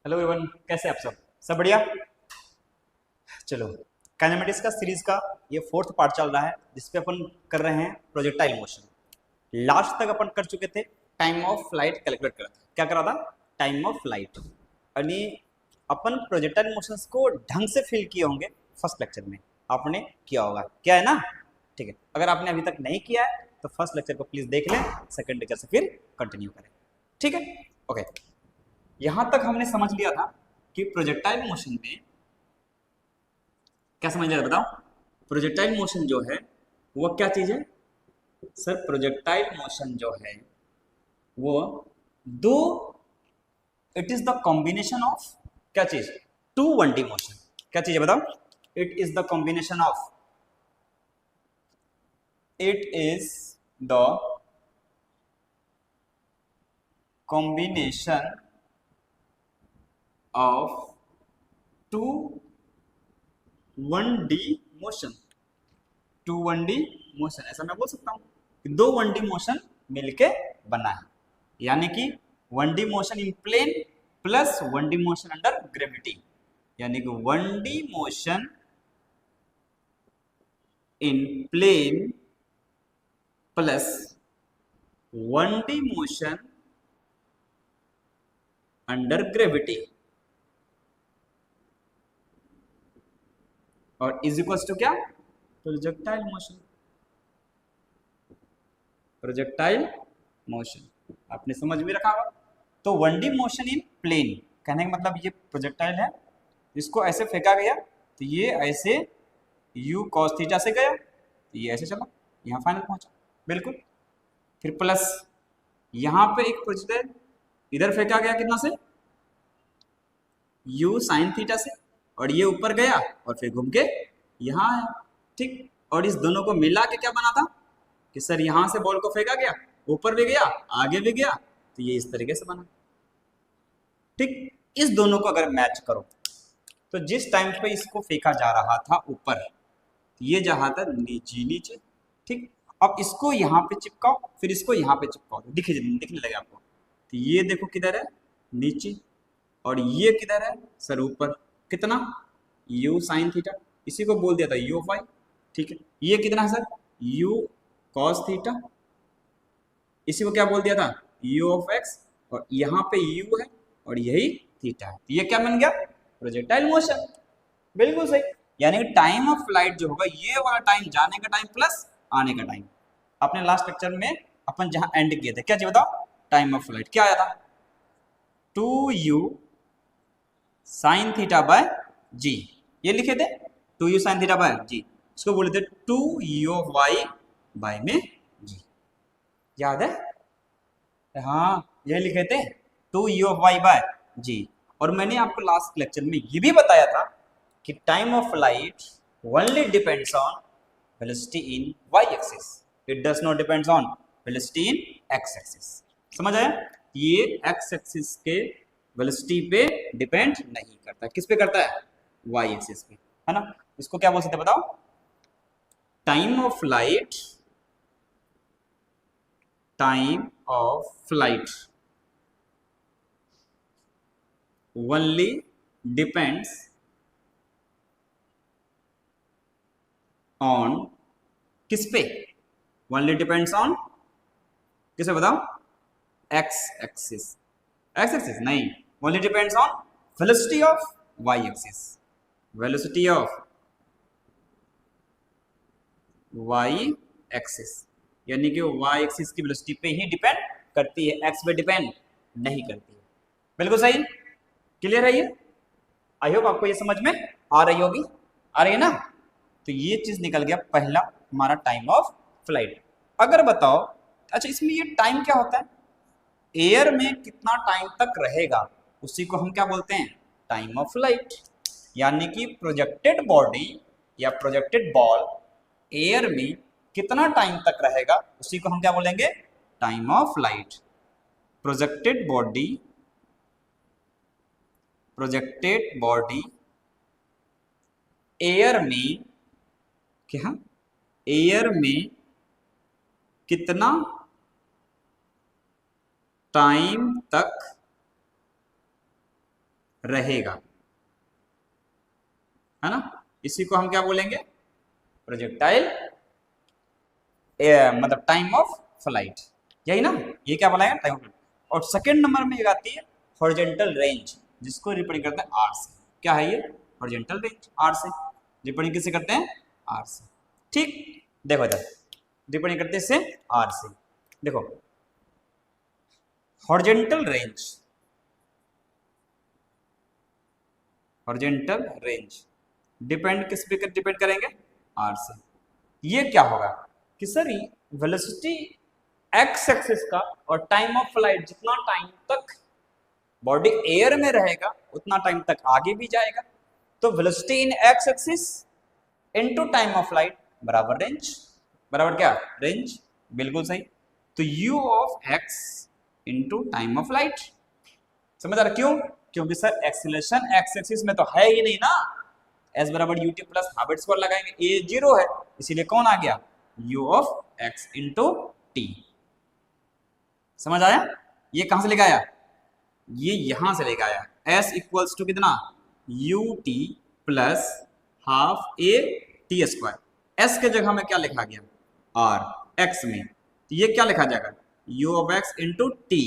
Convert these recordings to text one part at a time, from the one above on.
Hello everyone, कैसे आप सब बढ़िया। चलो, काइनेमेटिक्स का सीरीज का ये फोर्थ पार्ट चल रहा है जिसपे अपन कर रहे हैं प्रोजेक्टाइल मोशन। लास्ट तक अपन कर चुके थे टाइम ऑफ फ्लाइट कैलकुलेट करा था। क्या करा था? Time of flight. यानी अपन प्रोजेक्टाइल मोशंस को ढंग से फील किए होंगे फर्स्ट लेक्चर में। आपने किया होगा, क्या है ना? ठीक है, अगर आपने अभी तक नहीं किया है तो फर्स्ट लेक्चर को प्लीज देख लें, सेकेंड लेक्चर से फिर कंटिन्यू करें। ठीक है, ओके। यहां तक हमने समझ लिया था कि प्रोजेक्टाइल मोशन में क्या समझ लिया था, बताओ। प्रोजेक्टाइल मोशन जो है वो क्या चीज है? सर, प्रोजेक्टाइल मोशन जो है वो दो, it is the combination of क्या चीज? Two one D motion. क्या चीज है बताओ? It is the combination of, it is the combination of two one D motion. Two one D motion, ऐसा मैं बोल सकता हूं कि दो वन डी मोशन मिलके बना है। यानी कि one D motion in plane plus one D motion under gravity. यानी कि one D motion in plane plus one D motion under gravity और इज इक्वल्स टू क्या? Projectile motion. प्रोजेक्टाइल मोशन आपने समझ में रखा होगा। तो one D motion in plane कहने का मतलब ये प्रोजेक्टाइल है, इसको ऐसे फेंका गया तो ये ऐसे u cos थीटा से गया तो ये ऐसे चला, यहाँ फाइनल पहुंचा। बिल्कुल। फिर प्लस यहाँ पे एक प्रोजेक्टाइल इधर फेंका गया कितना से? u sin थीटा से, और ये ऊपर गया और फिर घूम के यहाँ आया। ठीक, और इस दोनों को मिला के क्या बना था कि सर यहाँ से बॉल को फेंका गया, ऊपर भी गया आगे भी गया, तो ये इस तरीके से बना। ठीक, इस दोनों को अगर मैच करो तो जिस टाइम पे इसको फेंका जा रहा था ऊपर, ये जहाँ था नीचे नीचे। ठीक, अब इसको यहाँ पे चिपकाओ, फिर इसको यहाँ पे चिपकाओ, दिखने लगे आपको। तो ये देखो किधर है? नीचे। और ये किधर है सर? ऊपर। कितना? u sin थीटा, इसी को बोल दिया था u ऑफ y। ठीक है, ये कितना है सर? u cos थीटा, इसी को क्या बोल दिया था? u of x। और यहाँ पे u है और यही थीटा है, तो ये क्या बन गया? Projectile motion. बिल्कुल सही। यानी कि टाइम ऑफ फ्लाइट जो होगा ये वाला टाइम, जाने का टाइम प्लस आने का टाइम। अपने लास्ट लेक्चर में अपन जहां एंड किए थे, क्या जी बताओ? टाइम ऑफ फ्लाइट क्या आया था? 2u साइन थीटा बाय जी, ये लिखे थे 2u साइन थीटा बाय जी। इसको बोले थे 2u ऑफ y बाय में जी। याद है? हाँ, ये लिखे थे 2u ऑफ y बाय जी। और मैंने आपको लास्ट लेक्चर में ये भी बताया था कि time of flight only depends on velocity in y axis, it does not depends on velocity in x axis. समझ आया? ये x एक्सिस के वेलोसिटी पे डिपेंड नहीं करता, किस पे करता है? y एक्सिस पे, है ना? इसको क्या बोल सकते हैं बताओ? Time of flight, time of flight only depends on किस पे? ओनली डिपेंड्स ऑन किस पे बताओ? x axis. x एक्सिस नहीं, only depends on velocity of y axis. Velocity of y axis, यानी कि y एक्सिस की वेलोसिटी पे ही डिपेंड करती है, x पे डिपेंड नहीं करती है। बिल्कुल सही। क्लियर है ये? आई होप आपको ये समझ में आ रही होगी। आ रही है ना? तो ये चीज निकल गया पहला हमारा टाइम ऑफ फ्लाइट। अगर बताओ, अच्छा इसमें ये टाइम क्या होता है? एयर में कितना टाइम तक रहेगा उसी को हम क्या बोलते हैं? Time of flight. यानी कि प्रोजेक्टेड बॉडी या प्रोजेक्टेड बॉल एयर में कितना टाइम तक रहेगा उसी को हम क्या बोलेंगे? Time of flight. Projected body, projected body air में, क्या? एयर में कितना टाइम तक रहेगा, है ना। इसी को हम क्या बोलेंगे, प्रोजेक्टाइल मतलब टाइम ऑफ फ्लाइट, यही ना, ये क्या बोला है, टाइम ऑफ फ्लाइट। और सेकंड नंबर में आती है हॉरिजॉन्टल रेंज, जिसको रिप्रेजेंट करते हैं आर से। क्या है ये, हॉरिजॉन्टल रेंज, आर से रिप्रेजेंट किससे करते हैं, आर से। ठीक, देखो इधर रिप्रेजेंट करते हैं इससे आर से। देखो horizontal range, horizontal range depend किस पे डिपेंड करेंगे, आर से। ये क्या होगा कि सर वेलोसिटी एक्स एक्सिस का और टाइम ऑफ फ्लाइट, जितना टाइम तक बॉडी एयर में रहेगा उतना टाइम तक आगे भी जाएगा, तो velocity in x axis into time of flight बराबर रेंज, बराबर क्या, रेंज, बिल्कुल सही। तो u of x into time of flight, समझ आ रहा क्यों, क्योंकि सर एक्सीलरेशन एक्स एक्सिस में तो है ही नहीं ना, s बराबर ut प्लस हाफ स्क्वायर लगाएंगे, a 0 है, इसीलिए कौन आ गया, u of x into T. समझ आया, ये कहां से लेके आया, ये यहां से लेके आया, s इक्वल्स टू कितना, ut plus half a T square, s के जगह में क्या लिखा गया, r, x में, तो ये क्या लिखा जाएगा, u of x into T,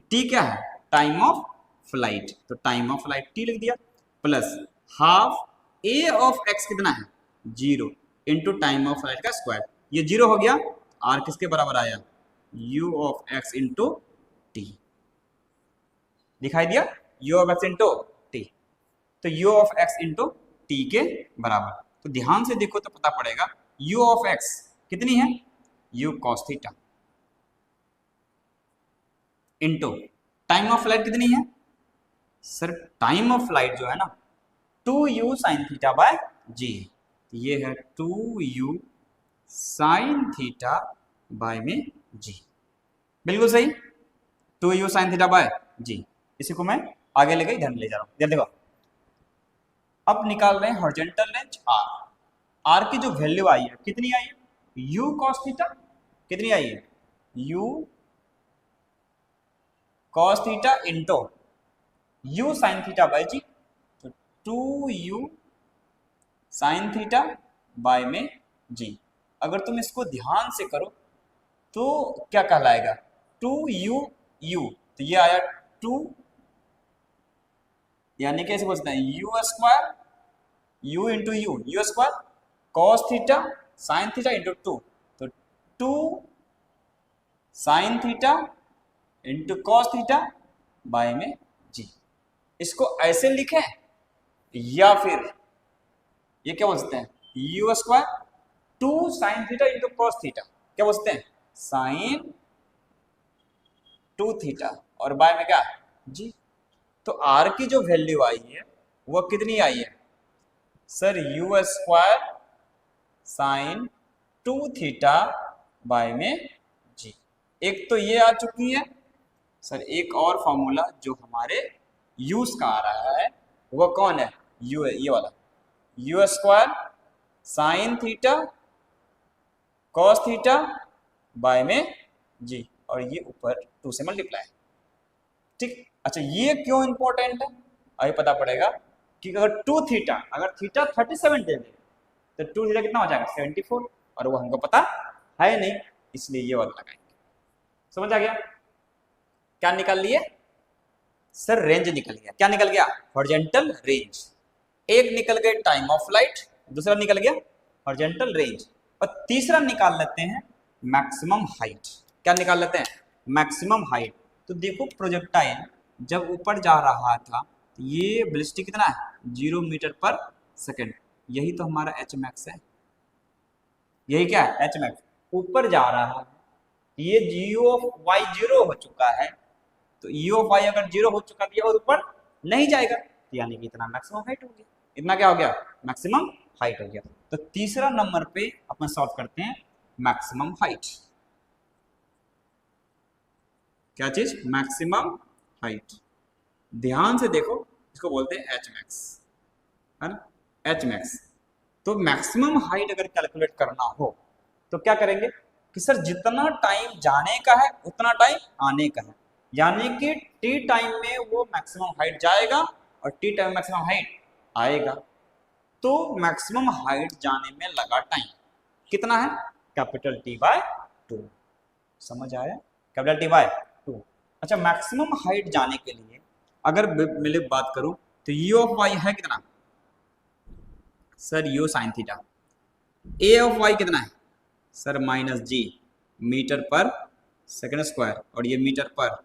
T क्या है, टाइम ऑफ फ्लाइट, तो टाइम ऑफ फ्लाइट टी लिख दिया, plus half a of x कितना है, 0 इंटू टाइम ऑफ फ्लाइट का स्क्वायर, ये 0 हो गया, r किसके बराबर आया, u of x into T, दिखाई दिया, u of x into T, तो u of x into T के बराबर। तो ध्यान से देखो तो पता पड़ेगा, u ऑफ x कितनी है, u cos theta into time of flight कितनी है, सर टाइम ऑफ फ्लाइट जो है ना 2u sin थीटा बाय जी, ये है 2u sin थीटा बाय में जी, बिल्कुल सही, 2u sin थीटा बाय जी। इसी को मैं आगे लेके इधर ले जा रहा हूं, देखो अब निकाल रहे हैं हॉरिजॉन्टल रेंज r, r की जो वैल्यू आई है कितनी आई है, u cos थीटा कितनी आई है, u cos theta into u sin theta by g, तो 2u sin थीटा बाय में जी। अगर तुम इसको ध्यान से करो तो क्या कहलाएगा, 2u u, तो ये आया 2, यानी कैसे बोलते हैं, u square u into you square cos theta sine theta into 2, तो 2 sine theta into cos theta by में जी। इसको ऐसे लिखें या फिर ये क्या बोलते हैं, u square 2 sine theta into cos theta, क्या बोलते हैं, साइन 2 थीटा और बाय में क्या जी। तो r की जो वैल्यू आई है वो कितनी आई है, sir u square sine 2 theta bye में जी। एक तो ये आ चुकी है सर, एक और फॉर्मूला जो हमारे यूज का आ रहा है वो कौन है, u है, ये वाला u square sine theta cos theta by में जी, और ये ऊपर 2 से मल्टीप्लाई, ठीक। अच्छा ये क्यों इंपॉर्टेंट है, अभी पता पड़ेगा कि अगर 2 थीटा, अगर थीटा 37 दे दे तो 2 थीटा कितना हो जाएगा 74, और वो हमको पता है नहीं, इसलिए ये वाला लगाएंगे। समझ आ गया, क्या निकाल लिए सर, रेंज निकल गया, क्या निकल गया, हॉरिजॉन्टल रेंज। एक निकल गए टाइम ऑफ फ्लाइट, दूसरा निकल गया हॉरिजॉन्टल रेंज, और तीसरा निकाल लेते हैं मैक्सिमम हाइट। क्या निकाल लेते हैं, मैक्सिमम हाइट। तो देखो प्रोजेक्टाइल जब ऊपर जा रहा था ये वेलोसिटी कितना है, 0 मीटर पर सेकेंड, यही तो हमारा एच मैक्स है, यही क्या है एच मैक्स, ऊपर जा रहा है, ये जी ऑफ वाई 0 हो चुका है, तो ई ऑफ वाई अगर 0 हो चुका है और ऊपर नहीं जाएगा, तो यानी कि इतना मैक्सिमम हाइट हो गया, इतना क्या हो गया, मैक्सिमम हाइट हो गया। तो तीसरा नंबर पे अपन सॉल्व करते हैं मैक्सिमम हाइट, क्या चीज, मैक्सिमम हाइट। ध्यान से देखो, इसको बोलते हैं एच मैक्स, है ना, एच मैक्स। तो मैक्सिमम हाइट अगर कैलकुलेट करना हो तो क्या करेंगे कि सर जितना टाइम जाने का है उतना टाइम आने का है, यानी कि टी टाइम में वो मैक्सिमम हाइट जाएगा और टी टाइम मैक्सिमम हाइट आएगा। तो मैक्सिमम हाइट जाने में लगा टाइम कितना है, कैपिटल टी बाय 2। समझ आया, कैपिटल टी बाय 2। अच्छा, मैक्सिमम हाइट जाने के लिए अगर मैं बात करूं तो यू ऑफ वाई है कितना sir, u sine theta. A of y कितना है सर, माइनस जी मीटर पर सेकेंड स्क्वायर, और ये मीटर पर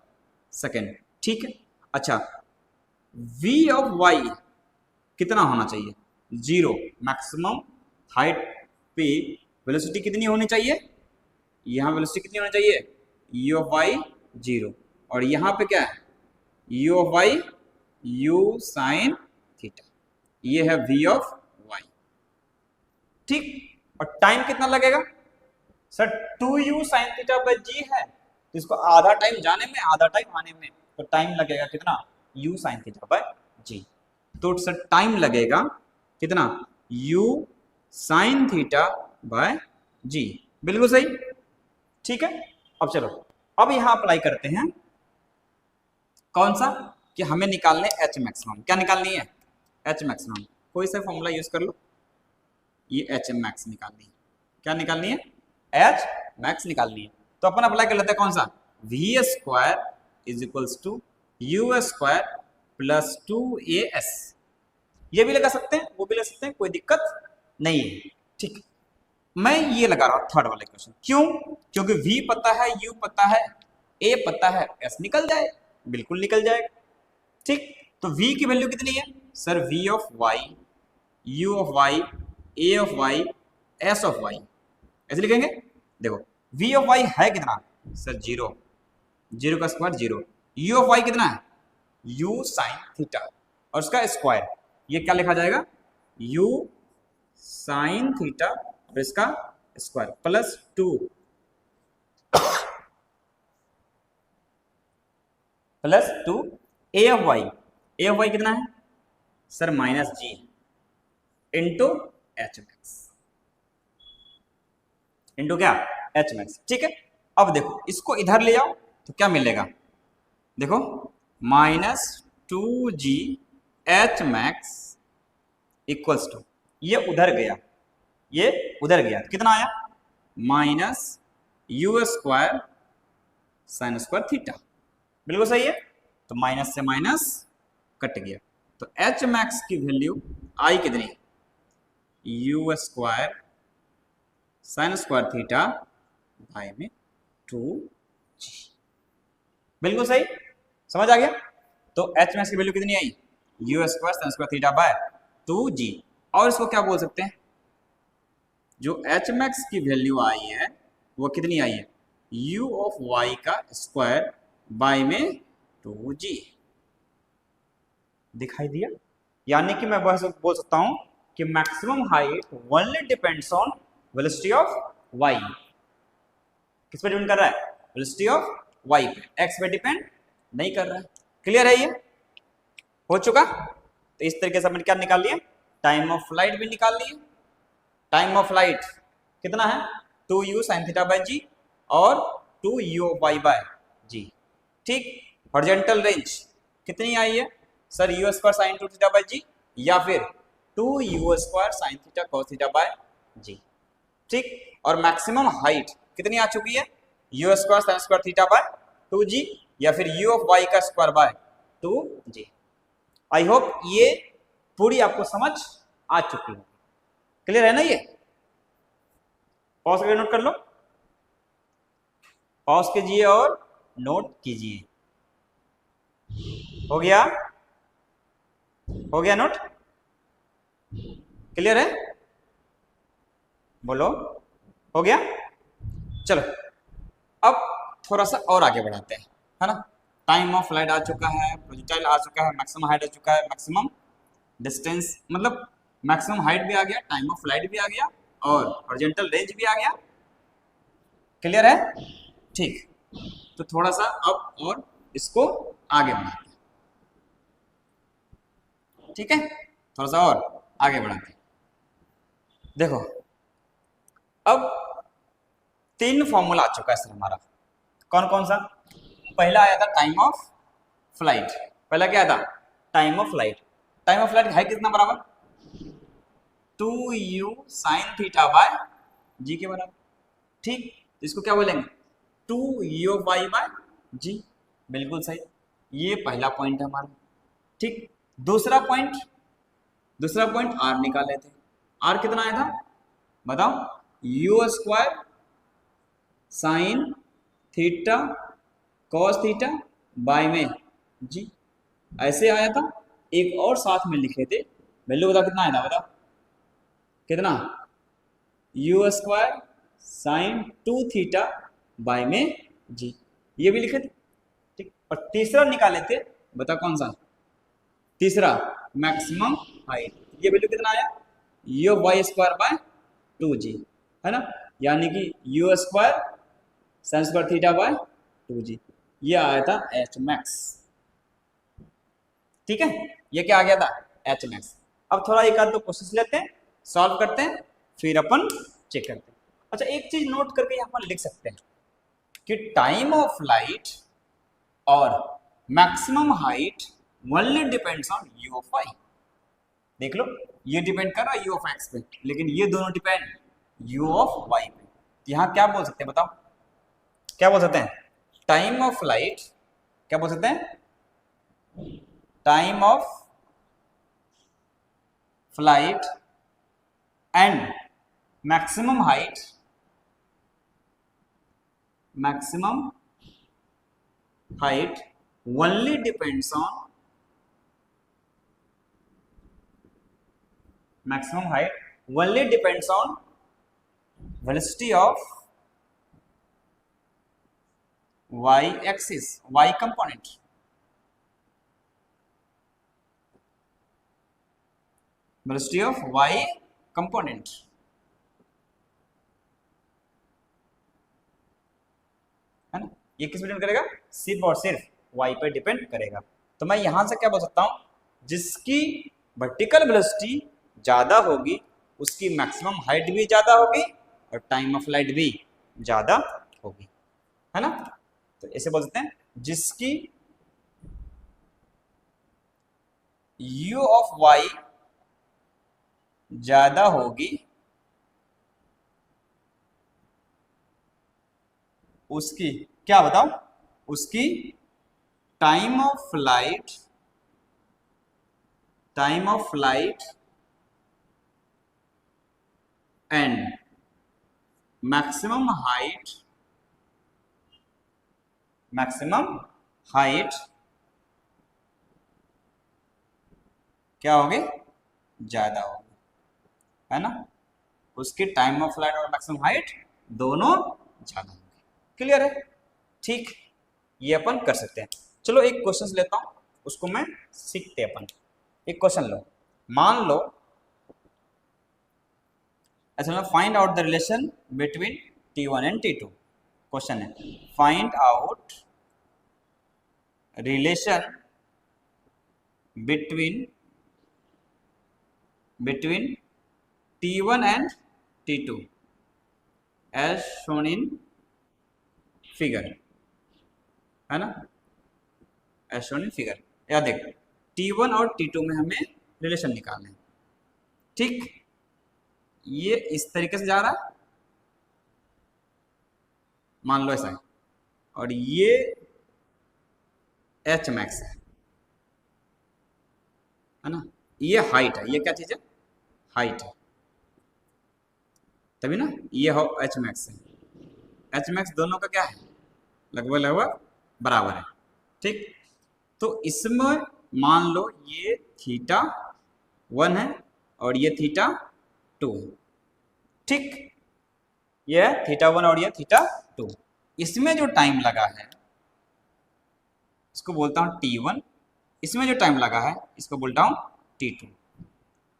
सेकेंड, ठीक है। अच्छा, वी ऑफ वाई कितना होना चाहिए, 0। मैक्सिमम हाइट पे वेलोसिटी कितनी होनी चाहिए, यहाँ वेलोसिटी कितनी होनी चाहिए, यू ऑफ वाई 0, और यहाँ पे क्या है, you of why you sine theta, ये है वी ऑफ वाई, ठीक। और टाइम कितना लगेगा sir, 2u sine theta by g है, तो इसको आधा टाइम जाने में आधा टाइम आने में, तो टाइम लगेगा कितना, u साइन थीटा बाई जी। तो सर टाइम लगेगा कितना, u साइन थीटा बाय जी, बिल्कुल सही, ठीक है। अब चलो, अब यहां अप्लाई करते हैं कौन सा, कि हमें निकालने h मैक्सिमम, क्या निकालनी है, h मैक्सिमम। कोई सा फॉर्मूला यूज कर लो, ये h मैक्स निकालनी है, क्या निकालनी है, h मैक्स निकालनी है। तो अपन अप्लाई कर लेते हैं कौन सा, v square is equals to u square plus 2as। ये भी लगा सकते हैं, वो भी लगा सकते हैं, कोई दिक्कत नहीं है, ठीक। मैं ये लगा रहा हूं थर्ड वाले क्वेश्चन, क्यों, क्योंकि v पता है, u पता है, a पता है, s निकल जाए, बिल्कुल निकल जाएगा, ठीक। तो v की वैल्यू कितनी है sir, v of y, u of y, a of y, s of y, ऐसे लिखेंगे। देखो v ऑफ y है कितना सर, 0, 0 का स्क्वायर 0, u ऑफ y कितना है, u साइन थीटा, और उसका स्क्वायर, ये क्या लिखा जाएगा, u साइन थीटा और इसका square plus 2 plus 2 a of y, a of y कितना है सर, माइनस जी इंटू एच मैक्स, इंटू क्या, एच मैक्स, ठीक है। अब देखो इसको इधर ले आओ तो क्या मिलेगा, देखो minus 2g h max equals to, ये उधर गया, ये उधर गया, कितना आया, minus u square sine square theta, बिल्कुल सही है। तो माइनस से माइनस कट गया, तो एच मैक्स की वैल्यू आई कितनी, you square sine square theta bye में 2g, बिल्कुल सही, समझ आ गया। तो एच मैक्स की वैल्यू कितनी आई, u square sine square theta by 2g, और इसको क्या बोल सकते हैं, जो एच मैक्स की वैल्यू आई है वो कितनी आई है, u ऑफ y का स्क्वायर बाय में 2g, दिखाई दिया। यानी कि मैं बस बोल सकता हूं कि maximum height only depends on velocity of y, किस पे डिपेंड कर रहा है, वेलोसिटी ऑफ y पे, x पे डिपेंड नहीं कर रहा है। क्लियर है, ये हो चुका। तो इस तरीके से हमने क्या निकाल लिया, टाइम ऑफ फ्लाइट भी निकाल लिए। टाइम ऑफ फ्लाइट कितना है, 2u साइन थीटा बाय जी और 2u of y bye g, ठीक। हॉरिजॉन्टल रेंज कितनी आई है sir, u square sine 2 theta by g या फिर 2u square sine theta cos theta by g, ठीक। और मैक्सिमम हाइट कितनी आ चुकी है, u square sine square theta by 2g या फिर u ऑफ y का square by 2g। I hope ये पूरी आपको समझ आ चुकी है, क्लियर है ना। ये पॉज करके नोट कर लो, पॉज कीजिए और नोट कीजिए, हो गया, हो गया नोट, क्लियर है, बोलो हो गया। चलो अब थोड़ा सा और आगे बढ़ाते हैं, है ना। टाइम ऑफ फ्लाइट आ चुका है, प्रोजेक्टाइल आ चुका है, मैक्सिमम हाइट आ चुका है, मैक्सिमम डिस्टेंस मतलब मैक्सिमम हाइट भी आ गया, टाइम ऑफ फ्लाइट भी आ गया और हॉरिजॉन्टल रेंज भी आ गया, क्लियर है, ठीक। तो थोड़ा सा अब और इसको आगे बढ़ाते हैं, ठीक है, थोड़ा सा और आगे बढ़ाते हैं। देखो अब 3 फॉर्मूला आ चुका है सर हमारा, कौन कौन सा, पहला आया था टाइम ऑफ फ्लाइट, पहला क्या था, time of flight, time of flight है कितना बराबर 2u साइन थीटा बाय जी के बराबर। ठीक, इसको क्या बोलेंगे 2u वाई बाय जी। बिल्कुल सही, ये पहला पॉइंट है हमारा। ठीक, दूसरा पॉइंट आर निकाले थे। आर कितना आया था बताओ, you square sine theta cos theta by में जी, ऐसे आया था। एक और साथ में लिखे थे, वैल्यू बताओ कितना आया था, बताओ कितना, you square sine 2 theta bye में जी, ये भी लिखे थे। ठीक, और तीसरा निकाले थे, बताओ कौन सा तीसरा, मैक्सिमम हाइट। ये वैल्यू कितना आया, you Y square by 2g, है ना, यानी कि you square sine square theta by 2g, ये आया था एच मैक्स। ठीक है, ये क्या आ गया था एच मैक्स। अब थोड़ा एक आध दो क्वेश्चन लेते हैं, सॉल्व करते हैं, फिर अपन चेक करते हैं। अच्छा, एक चीज नोट करके यहाँ पर लिख सकते हैं कि टाइम ऑफ लाइट और maximum height only depends on u of y. देख लो, ये डिपेंड कर रहा है यू ऑफ एक्स पे, लेकिन ये दोनों डिपेंड यू ऑफ वाई पे। यहाँ क्या बोल सकते हैं बताओ, क्या बोल सकते हैं, टाइम ऑफ लाइट, क्या बोल सकते हैं, time of flight and maximum height, maximum height only depends on, maximum height only depends on velocity of y axis, y component, velocity of y component, है ना। ये किस पे डिपेंड करेगा, सिर्फ और सिर्फ y पे डिपेंड करेगा। तो मैं यहां से क्या बोल सकता हूं, जिसकी वर्टिकल वेलोसिटी ज्यादा होगी उसकी मैक्सिमम हाइट भी ज्यादा होगी और टाइम ऑफ फ्लाइट भी ज्यादा होगी, है ना। तो ऐसे बोल सकते हैं, जिसकी u ऑफ y ज्यादा होगी उसकी क्या बताओ, उसकी time of flight and maximum height क्या होगी, ज्यादा होगी, है ना। उसकी टाइम ऑफ फ्लाइट और मैक्सिमम हाइट दोनों ज्यादा होगी। क्लियर है, ठीक, ये अपन कर सकते हैं। चलो एक क्वेश्चन लेता हूं, उसको मैं सीखते अपन। एक क्वेश्चन लो, मान लो अच्छा, find out the relation between T1 and T2। Question है, find out relation between T1 and T2 as shown in figure, है ना, एज शोन इन फिगर। या देख, T1 और T2 में हमें रिलेशन निकालना है। ठीक, ये इस तरीके से जा रहा है, मान लो ऐसा है, और ये एच मैक्स है ना, ये हाइट है, ये क्या चीज है, हाइट है, तभी ना ये हो एच मैक्स है। एच मैक्स दोनों का क्या है, लगभग बराबर है। ठीक, तो इसमें मान लो ये θ1 है और ये θ2 है। ठीक, ये θ1 और ये θ2। इसमें जो टाइम लगा है इसको बोलता हूं T1, इसमें जो टाइम लगा है इसको बोलता हूं T2।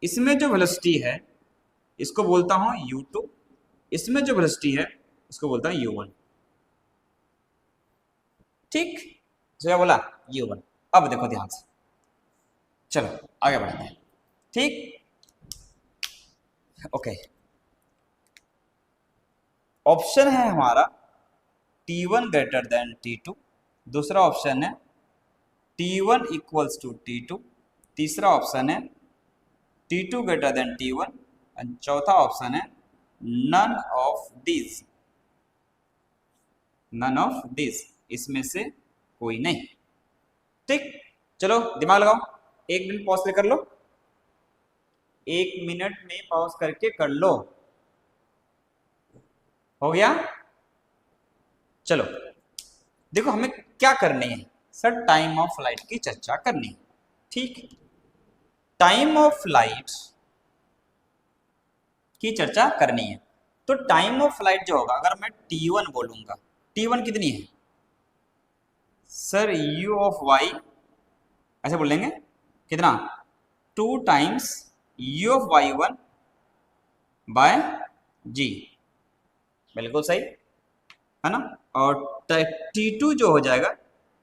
इसमें जो वेलोसिटी है इसको बोलता हूं U2, इसमें जो वेलोसिटी है इसको बोलता हूं U1। ठीक, जो बोला U1। अब देखो ध्यान से, चलो आगे बढ़ते हैं। ठीक, ओके, ऑप्शन है हमारा T1 ग्रेटर देन T2, दूसरा ऑप्शन है T1 इक्वल्स टू T2, तीसरा ऑप्शन है T2 greater than T1 and चौथा ऑप्शन है none of this, none of this, इसमें से कोई नहीं। ठीक, चलो दिमाग लगाओ, 1 मिनट पॉज पे कर लो, 1 मिनट में पॉज करके कर लो। हो गया? चलो देखो हमें क्या करनी है सर, टाइम ऑफ फ्लाइट की चर्चा करनी है। ठीक, टाइम ऑफ फ्लाइट की चर्चा करनी है। तो टाइम ऑफ फ्लाइट जो होगा, अगर मैं T1 बोलूंगा, T1 कितनी है सर, u ऑफ y, ऐसे बोलेंगे कितना, 2 times u of y1 by g, बिल्कुल सही है ना। और T2 जो हो जाएगा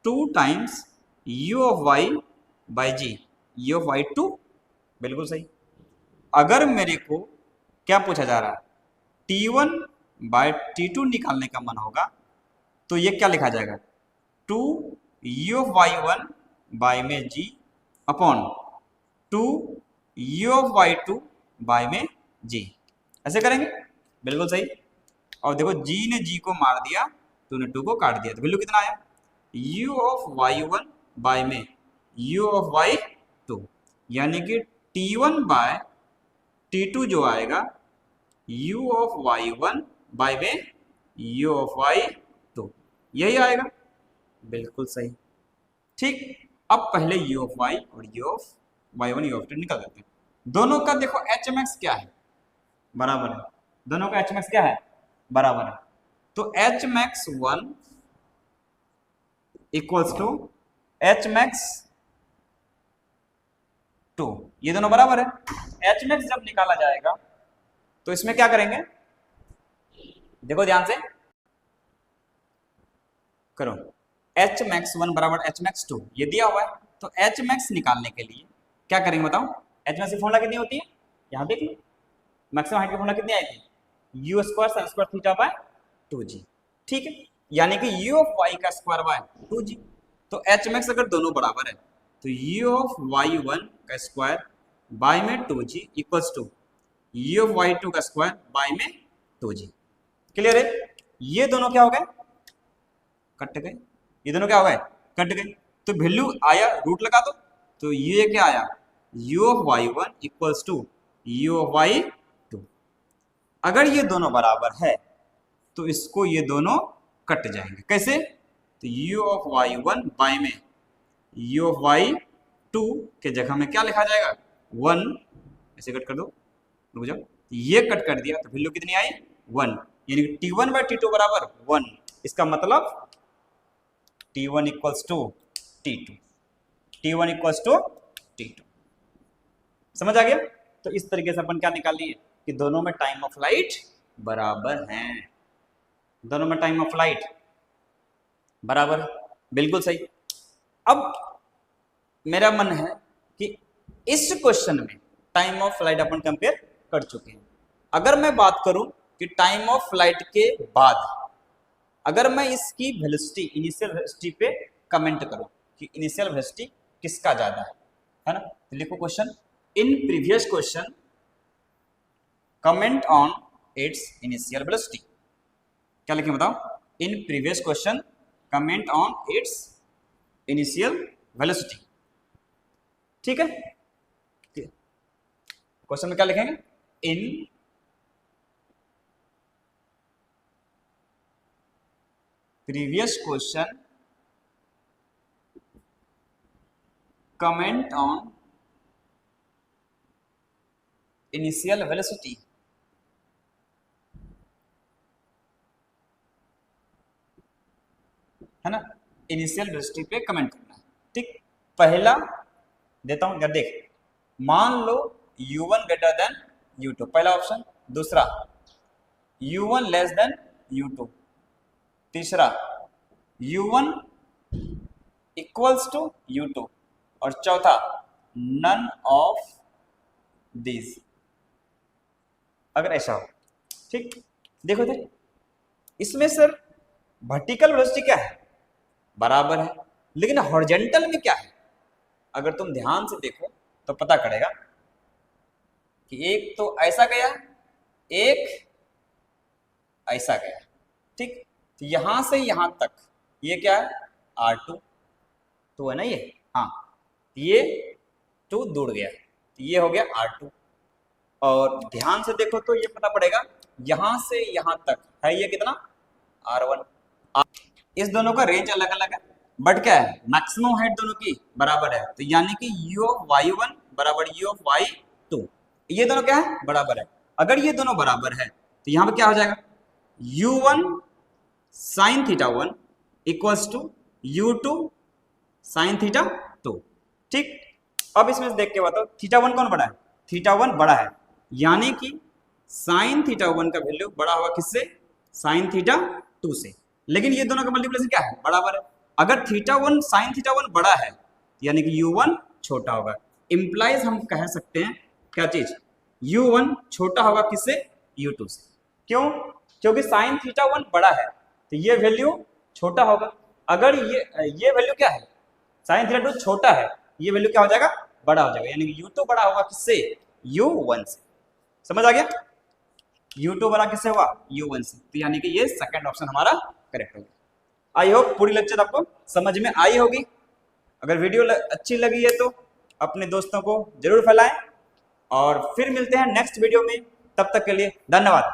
2 times u of y by g, u of y2, बिल्कुल सही। अगर मेरे को क्या पूछा जा रहा है, T1 बाय T2 निकालने का मन होगा, तो ये क्या लिखा जाएगा, 2 u ऑफ y1 बाय में g upon 2 u of y2 by में g, ऐसे करेंगे, बिल्कुल सही। और देखो g ने g को मार दिया, तूने 2 को काट दिया, तो वैल्यू कितना आया, u ऑफ y1 बाय में u ऑफ y2, यानी कि T1 बाय T2 जो आएगा u ऑफ y1 बाय में u ऑफ y2, यही आएगा, बिल्कुल सही। ठीक, अब पहले u ऑफ y और u of y1 u of 2 निकाल देते हैं। दोनों का देखो hmax क्या है, बराबर है, दोनों का hmax क्या है, बराबर है। तो hmax 1 इक्वल्स टू hmax 2, ये दोनों बराबर है। hmax जब निकाला जाएगा तो इसमें क्या करेंगे, देखो ध्यान से करो, hmax 1 बराबर hmax 2, ये दिया हुआ है। तो hmax निकालने के लिए क्या करेंगे बताओ, hmax की फॉर्मूला कितनी होती है, यहां देख लो, मैक्सिमम हाइट की फॉर्मूला कितनी आई थी, u square sin square theta by 2g, ठीक है, यानी कि u ऑफ y का स्क्वायर बाय 2g। तो hmax अगर दोनों बराबर है तो u ऑफ y1 का स्क्वायर बाय में 2g equals to u of y2 का स्क्वायर बाय में 2g। क्लियर है? ये दोनों क्या हो गए, कट गए, ये दोनों क्या हो गए, कट गए। तो वैल्यू आया, रूट लगा दो, तो ये क्या आया, u of y1 equals to u of y2। अगर ये दोनों बराबर है तो इसको ये दोनों कट जाएंगे, कैसे, तो u ऑफ y1 बाय में u ऑफ y2 के जगह में क्या लिखा जाएगा, 1, ऐसे कट कर दो, रुक जाओ, ये कट कर दिया तो वैल्यू कितनी आई, 1, यानी कि T1 बाय T2 बराबर 1। इसका मतलब T1 equals to T2, T1 equals to T2, समझ आ गया। तो इस तरीके से अपन क्या निकाल लिए कि दोनों में टाइम ऑफ फ्लाइट बराबर हैं, दोनों में टाइम ऑफ फ्लाइट बराबर, बिल्कुल सही। अब मेरा मन है कि इस क्वेश्चन में time of flight upon compare कर चुके हैं। अगर मैं बात करूं कि टाइम ऑफ फ्लाइट के बाद अगर मैं इसकी वेलोसिटी, इनिशियल वेलोसिटी पे कमेंट करूं कि इनिशियल वेलोसिटी किसका ज्यादा है ना, तो लिखो question, in previous question comment on it's initial velocity. क्या लिखें बताओ, in previous question comment on it's initial velocity, ठीक है। क्वेश्चन में क्या लिखेंगे, in previous question comment on initial velocity, है ना, इनिशियल वेलोसिटी पे कमेंट करना है। ठीक, पहला देता हूं, देख, मान लो u1 ग्रेटर देन u2, पहला ऑप्शन। दूसरा u1 लेस देन u2। तीसरा u1 इक्वल्स टू u2। और चौथा नन ऑफ दिस, अगर ऐसा हो। ठीक, देखो थे इसमें सर वर्टिकल वेलोसिटी क्या है, बराबर है, लेकिन हॉरिजॉन्टल में क्या है, अगर तुम ध्यान से देखो तो पता करेगा कि एक तो ऐसा गया, एक ऐसा गया, ठीक। तो यहां से यहां तक ये क्या है, R2 तो है ना ये, हाँ ये 2 दूर गया, तो ये हो गया R2। और ध्यान से देखो तो ये पता पड़ेगा यहां से यहां तक है ये कितना, R1। इस दोनों का रेंज अलग अलग है, बट क्या है, मैक्सिमम हाइट दोनों की बराबर है, तो यानी कि u ऑफ y1 बराबर u ऑफ y2, ये दोनों क्या है, बराबर है। अगर ये दोनों बराबर है तो यहाँ पे क्या हो जाएगा, u1 sine theta 1 equals to u2 sine theta 2, ठीक। अब इसमें से देख के बताओ थीटा 1 कौन बड़ा है, थीटा 1 बड़ा है, यानी कि साइन थीटा 1 का वैल्यू बड़ा होगा किससे, साइन थीटा 2 से। लेकिन ये दोनों का मल्टीप्लिकेशन क्या है, बराबर है। अगर थीटा 1 साइन थीटा 1 बड़ा है यानी कि u1 छोटा होगा, इंप्लाइज हम कह सकते हैं क्या चीज, u1 छोटा होगा किससे, u2 से। क्यों, क्योंकि साइन थीटा 1 बड़ा है तो ये वैल्यू छोटा होगा। अगर ये वैल्यू क्या है, साइन थीटा 2 छोटा है, ये वैल्यू क्या हो जाएगा, बड़ा हो जाएगा, यानी कि u2 बड़ा होगा किससे, u1 से। समझ आ गया, u2 बड़ा किससे हुआ, u1 से, तो यानी कि ये सेकंड ऑप्शन हमारा करेक्ट होगा। आई होप पूरी लेक्चर आपको समझ में आई होगी। अगर वीडियो अच्छी लगी है तो अपने दोस्तों को जरूर फैलाएं, और फिर मिलते हैं नेक्स्ट वीडियो में, तब तक के लिए धन्यवाद।